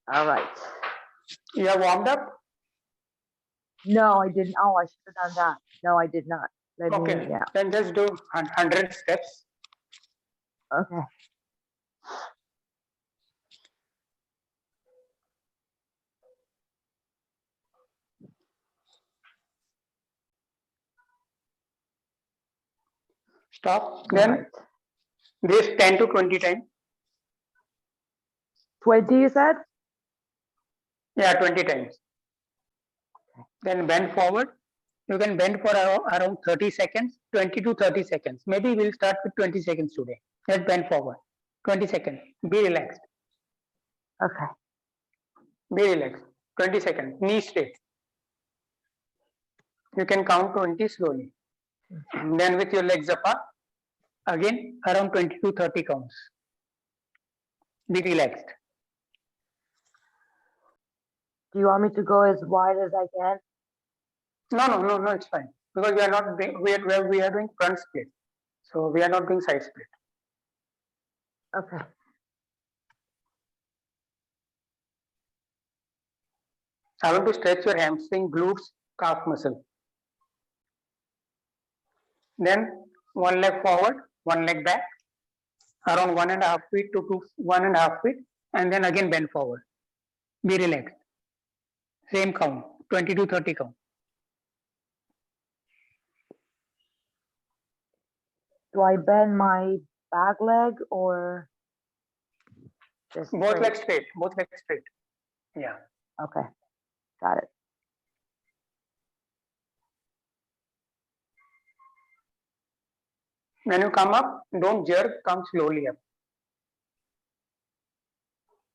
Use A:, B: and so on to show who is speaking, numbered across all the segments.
A: All right.
B: You have warmed up?
A: No, I didn't. Oh, I should have done that. No, I did not. Let
B: Okay,
A: me, yeah.
B: then just do 100 steps.
A: Okay.
B: Stop. Then
A: Right.
B: this 10 to 20 times.
A: 20, you said?
B: Yeah, 20 times. Then bend forward. You can bend for around 30 seconds, 20 to 30 seconds. Maybe we'll start with 20 seconds today. Let's bend forward. 20 seconds. Be relaxed.
A: Okay.
B: Be relaxed. 20 seconds. Knee straight. You can count 20 slowly. And then with your legs apart, again around 20 to 30 counts. Be relaxed.
A: Do you want me to go as wide as I can?
B: No, it's fine. Because we are not doing, we are doing front split. So we are not doing side split.
A: Okay.
B: I want to stretch your hamstring, glutes, calf muscle. Then one leg forward, one leg back, around 1.5 feet to 1.5 feet, and then again bend forward. Be relaxed. Same count, 20 to 30 count.
A: Do I bend my back leg or just
B: Both legs straight. Both legs straight. Yeah.
A: Okay. Got it.
B: When you come up, don't jerk, come slowly up.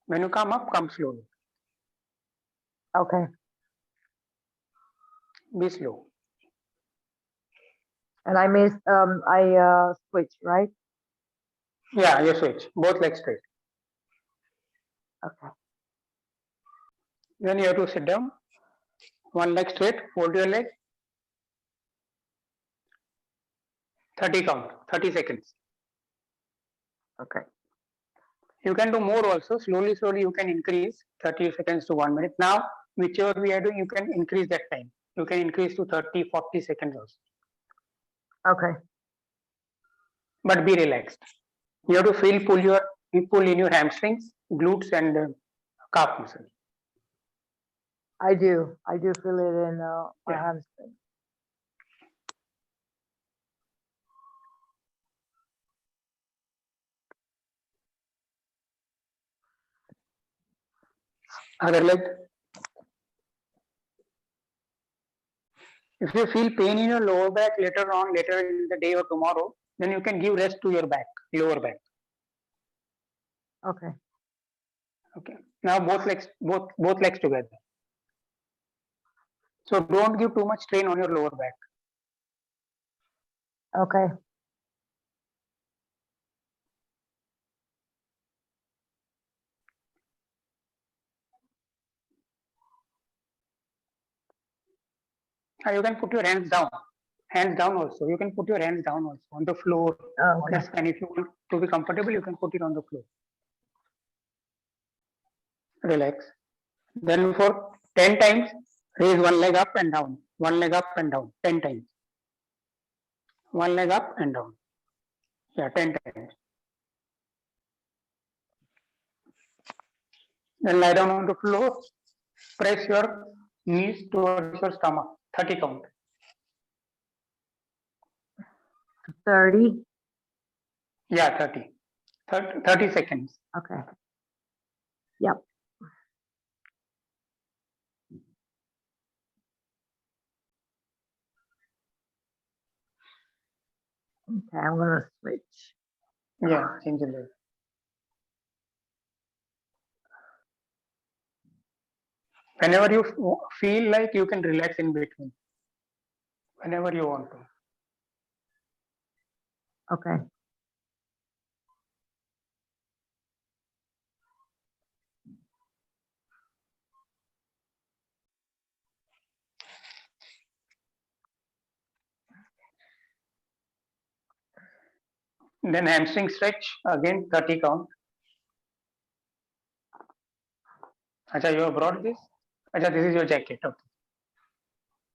B: When you come up, come slowly.
A: Okay.
B: Be slow.
A: And I missed, I switch, right?
B: Yeah, you switch. Both legs straight.
A: Okay.
B: Then you have to sit down. One leg straight, fold your leg. 30 count, 30 seconds.
A: Okay.
B: You can do more also. Slowly you can increase 30 seconds to 1 minute. Now, whichever we are doing, you can increase that time. You can increase to 30, 40 seconds also.
A: Okay.
B: But be relaxed. You have to pull in your hamstrings, glutes, and calf muscle.
A: I do feel it in my
B: Yeah.
A: hamstring.
B: Other leg. If you feel pain in your lower back later in the day or tomorrow, then you can give rest to your back, lower back.
A: Okay.
B: Okay. Now both legs together. So don't give too much strain on your lower back.
A: Okay.
B: You can put your hands down. Hands down also. You can put your hands down also on the floor.
A: Okay.
B: That's fine. If you want to be comfortable, you can put it on the floor. Relax. Then for 10 times, raise one leg up and down. One leg up and down. 10 times. One leg up and down. Yeah, 10 times. Then lie down on the floor. Press your knees towards your stomach. 30 count.
A: 30.
B: Yeah, 30. 30 seconds.
A: Okay. Yep. Okay, I'm gonna switch.
B: Yeah, change the leg. Whenever you feel like, you can relax in between. Whenever you want to.
A: Okay.
B: Then hamstring stretch, again 30 count. Acha, you have brought this? Acha, this is your jacket. Okay.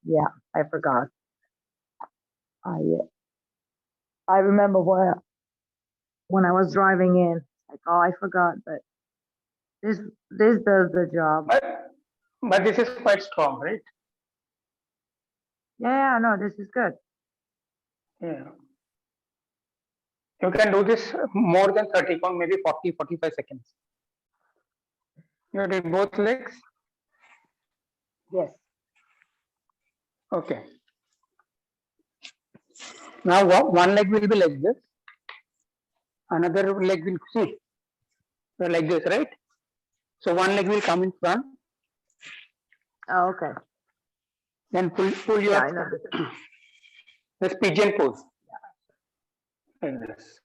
A: Yeah, I forgot. I remember when I was driving in, like, oh, I forgot, but this does the job.
B: But this is quite strong, right?
A: Yeah, no, this is good.
B: Yeah. You can do this more than 30 count, maybe 40, 45 seconds. You did both legs?
A: Yes.
B: Okay. Now one leg will be like this. Another leg will see like this, right? So one leg will come in front.
A: Oh, okay.
B: Then pull your
A: Yeah, I know.
B: this pigeon pose. Like this.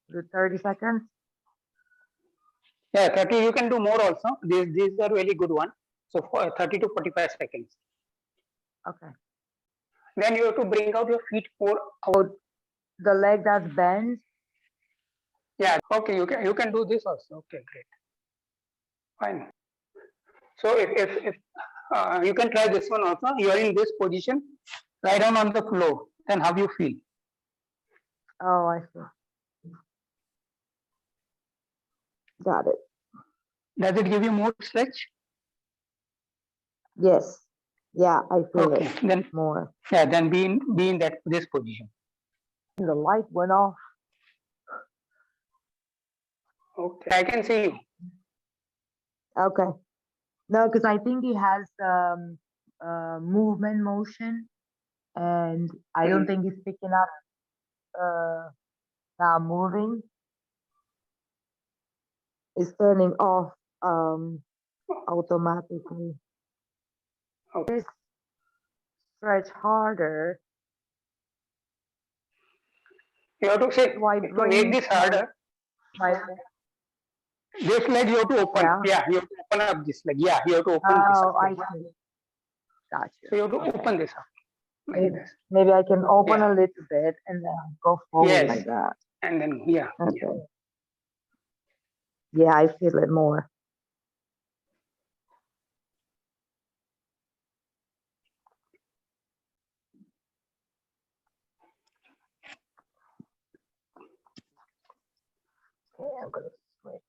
A: The 30 seconds.
B: Yeah, 30. You can do more also. These are really good one. So for 30 to 45 seconds.
A: Okay.
B: Then you have to bring out your feet more out.
A: The leg that's bent.
B: Yeah. Okay. You can do this also. Okay. Great. Fine. So if you can try this one also. You are in this position, lie down on the floor. Then how you feel?
A: Oh, I see. Got it.
B: Does it give you more stretch?
A: Yes. Yeah, I feel
B: Okay.
A: it
B: Then
A: more.
B: yeah. Then be in this position.
A: The light went off.
B: Okay. I can see you.
A: Okay. No, because I think he has movement motion, and I don't think he's picking up now moving. It's turning off automatically.
B: Okay.
A: This stretch harder.
B: You have to say
A: Why
B: to make
A: bring
B: this harder.
A: my
B: This leg you have to open.
A: Yeah.
B: You have to open up this leg. Yeah, you have to open this
A: Oh,
B: up.
A: I see. Gotcha.
B: So you have to open this up. Like
A: Maybe,
B: this.
A: maybe I can open
B: Yeah.
A: a little bit and then go forward
B: Yes.
A: like that.
B: And then yeah.
A: Okay. Yeah, I feel it more. Okay, I'm gonna switch.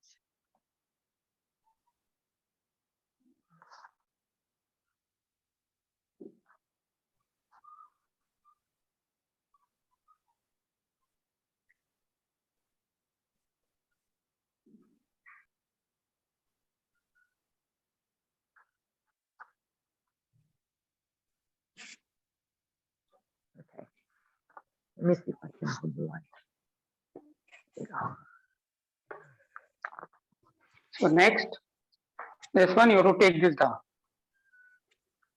A: Okay. Let me see if I can hold the light. There you go.
B: So next, this one you have to take this down.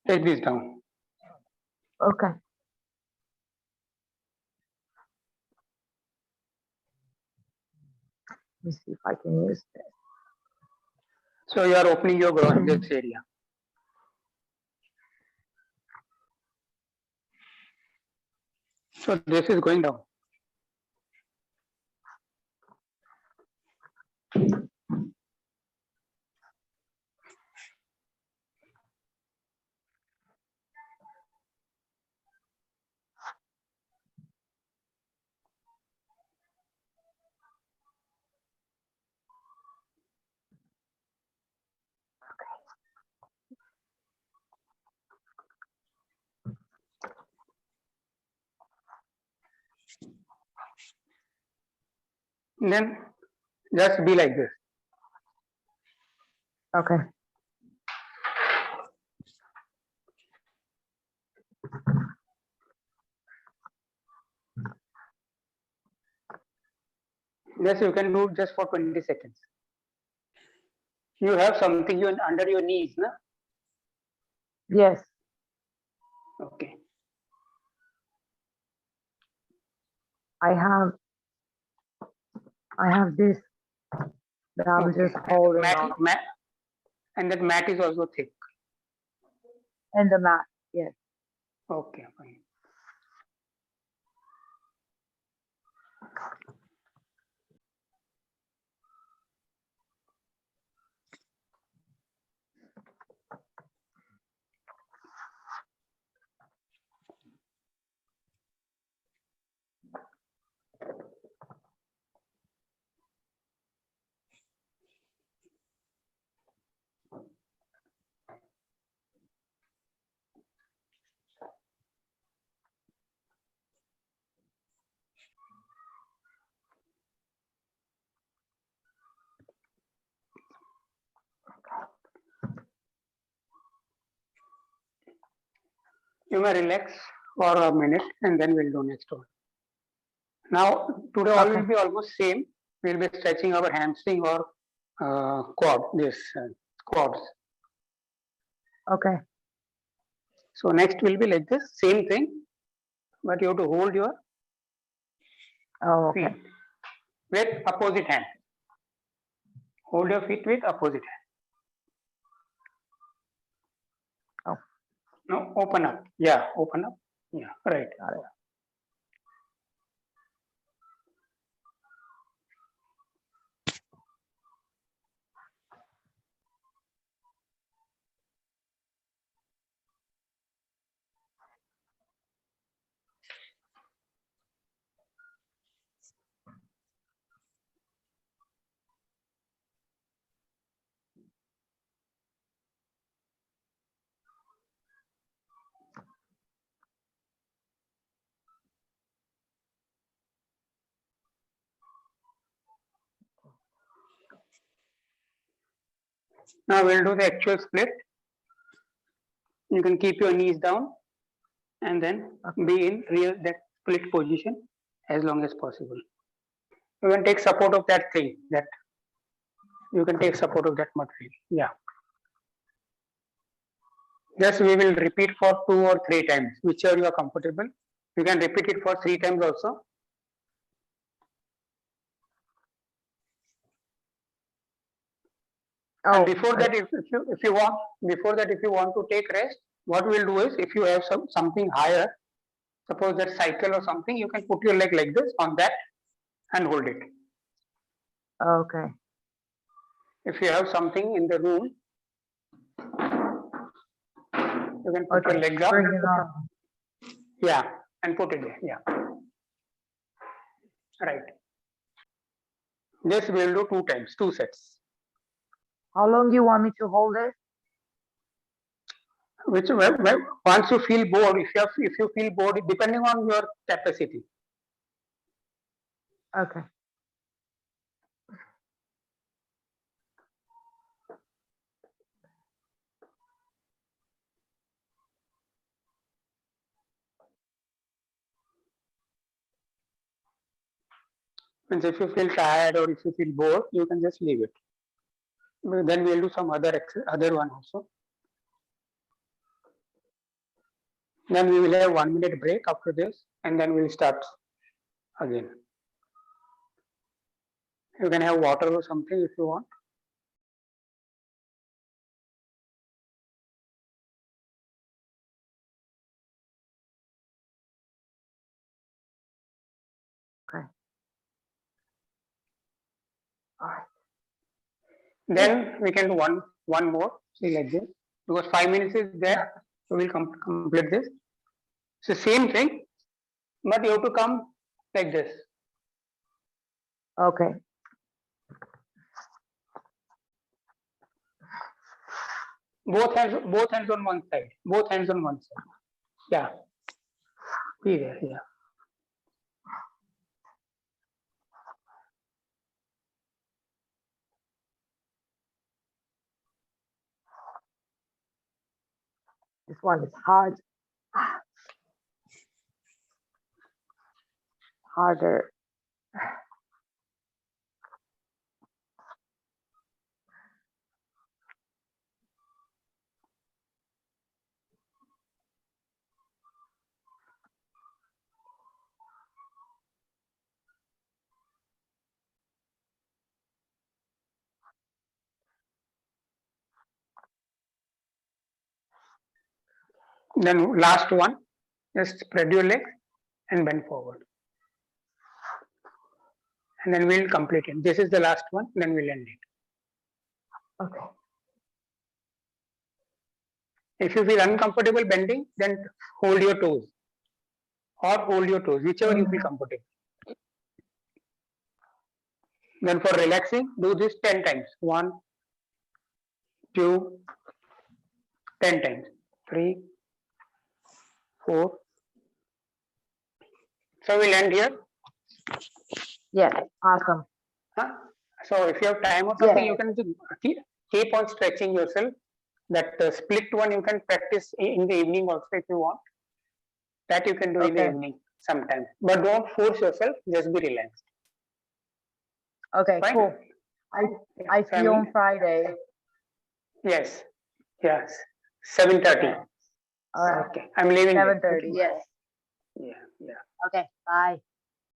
B: Take this down.
A: Okay. Let me see if I can use this.
B: So you are opening your groin, this area. So this is going down. And then just be like this.
A: Okay.
B: Yes, you can do just for 20 seconds. You have something under your knees, na?
A: Yes.
B: Okay.
A: I have this that I'm
B: Okay.
A: just holding on.
B: Mat, and that mat is also thick.
A: And the mat, yes.
B: Okay, fine. You may relax for a minute and then we'll do next one. Now, today all
A: Okay.
B: will be almost same. We'll be stretching our hamstring or quad, quads.
A: Okay.
B: So next will be like this, same thing, but you have to hold your
A: Oh, okay.
B: feet with opposite hand. Hold your feet with opposite hand.
A: Oh.
B: No, open up. Yeah, open up. Yeah, right.
A: Got it.
B: Now we'll do the actual split. You can keep your knees down and then be in real that split position as long as possible. You can take support of that thing, that you can take support of that material. Yeah. Just we will repeat for 2 or 3 times, whichever you are comfortable. You can repeat it for 3 times also.
A: Oh,
B: And before that, if you want to take rest, what we'll do is, if you have something higher, suppose that cycle or something, you can put your leg like this on that and hold it.
A: okay.
B: If you have something in the room, you can put your legs up.
A: Bring it on.
B: Yeah, and put it there. Yeah. Right. This we'll do 2 times, 2 sets.
A: How long do you want me to hold it?
B: Which once you feel bored, if you feel bored, depending on your capacity.
A: Okay.
B: Means if you feel tired or if you feel bored, you can just leave it. Then we'll do some other one also. Then we will have 1 minute break after this, and then we'll start again. You can have water or something if you want.
A: Okay. All right.
B: Then we can do one more, see like this, because 5 minutes is there, so we'll complete this. So same thing, but you have to come like this.
A: Okay.
B: Both hands on one side. Both hands on one side. Yeah. Be there. Yeah.
A: This one is hard. Harder.
B: Then last one, just spread your legs and bend forward. And then we'll complete it. This is the last one, then we'll end it.
A: Okay.
B: If you feel uncomfortable bending, then hold your toes. Or hold your toes, whichever you feel comfortable. Then for relaxing, do this 10 times. 1, 2, 10 times. 3, 4. So we'll end here.
A: Yes. Awesome.
B: Huh? So if you have time or something,
A: Yeah.
B: you can just keep on stretching yourself. That split one you can practice in the evening also if you want. That you can do in the
A: Okay.
B: evening sometime, but don't force yourself. Just be relaxed.
A: Okay,
B: Fine.
A: cool. I see you on Friday.
B: Yes. Yes. 7:30.
A: All right,
B: Okay. I'm leaving.
A: 7:30. Yes.
B: Yeah. Yeah.
A: Okay, bye.